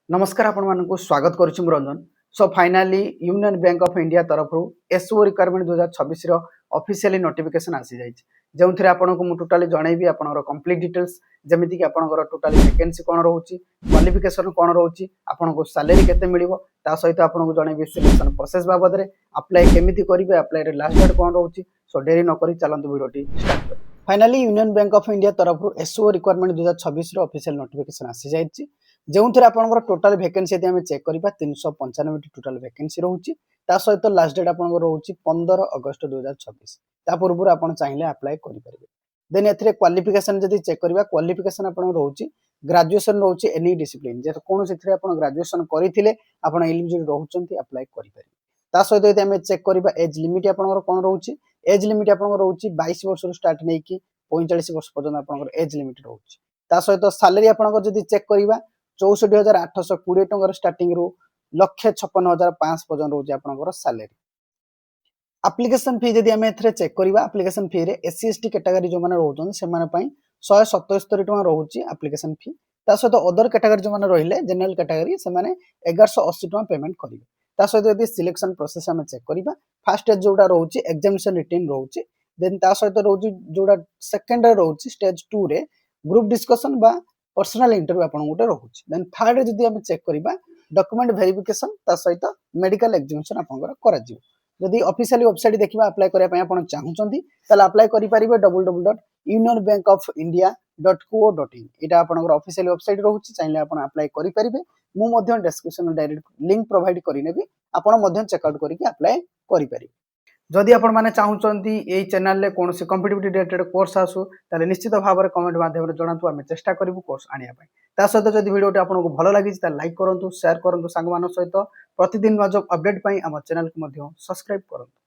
नमस्कार आपण मानक स्वागत करुछि मु Ranjan. So finally union bank of India तरफ एसओ रिक्वायरमेंट 2026 रो ऑफिशियली नोटिफिकेशन आसी जाय जो थे आपको मुझे टोटाली जनइबी आपनकर कंप्लीट डिटेल्स जमिति कि आपनकर टोटाली वैकेंसी कौन रोची क्वालिफिकेशन कौन रोची आपनको सैलरी केते मिलिवो ता सहित आपनको जनइबी सिलेक्शन प्रोसेस बाबद रे अप्लाई केमिति करिवे अप्लाई रे लास्ट डेट कौन रोची। सो डेरी न करी चलंतु वीडियोटी स्टार्ट कर। Finally union bank of India तरफ एसओ रिक्वायरमेंट 2026 रो ऑफिशियल नोटिफिकेशन आसी जाय जो थे आपंकर टोटाल वैकेंसी यदि आम चेक करवा 395 टोटाल वैकेंसी रोचे सहित लास्ट डेट आप रोचे 15 अगस्त 2026 ता पूर्व आप चाहिए अप्लाई करेंगे। देन ए क्वालिफिकेशन जब चेक करवा क्वालिफिकेशन आप रोचे ग्रेजुएशन रोचे एनी डिसिप्लिन जो कौन से ग्रेजुएशन करते आप एलिजिबल रोचे अप्लाई करेंगे। सहित यदि आम चेक करवा एज लिमिट आप कौन रोचे एज लिमिट आप रोचे 22 वर्ष स्टार्ट नहीं कि 45 वर्ष पर्यटन आप एज लिमिट रोचे। सहित सैलरी आप चेक करवा 64,820 टंकार स्टार्टिंग रू 1,56,500 पर्यटन रोचे आपनकर सैलरी। एप्लिकेशन फी जदि आम ए चेक करवा एप्लिकेशन फी रे एससी एसटी कैटेगरी जो मैंने रोचन से 177 टका रोचे एप्लिकेशन फी। सहित अदर कैटेगरी जो मैंने रहिले जनरल कैटेगरी से 1180 टका पेमेंट करेंगे। सहित यदि सिलेक्शन प्रोसेस आम चेक करवा फास्ट स्टेज जोड़ा रोचे एग्जामिनेशन रिटन रोचे देन सहित रोचे जोड़ा सेकेंड रोचे स्टेज 2 रे ग्रुप डिस्कशन बा पर्सनल इंटरव्यू आपन गोटे रोचे। देन थर्ड जदि हम चेक करवा डॉक्यूमेंट वेरिफिकेशन ता सहित मेडिकल एग्जामिनेशन आपनकर करा जिवो। जदि ऑफिशियली वेबसाइट देखिबा अप्लाई करिया पय आपन चाहुचंती ताले अप्लाई करि परिबे www.unionbankofindia.co.in इटा आपनकर ऑफिशियली वेबसाइट रहउची चाहिले आपन अप्लाई करि परिबे। मु मध्य डिस्क्रिप्शन में डायरेक्ट लिंक प्रोवाइड करि नेबी आपन मध्य चेकआउट करिके अप्लाई करि परिबे। जदि आपण माने चाहुचंती एई चैनल ले कोनोसी कॉम्पिटिटिव रिलेटेड कोर्स आसु ताले निश्चित भाव में कमेंट माध्यम रे जणातु आमे चेष्टा करिवु कोर्स आनिया पय। ता सहित जदि वीडियोटी आपनको भलो लागि ता लाइक करंतु शेयर करंतु सांग मान सहित प्रतिदिन जो अपडेट पय हम चैनल को मध्य सब्सक्राइब करंतु।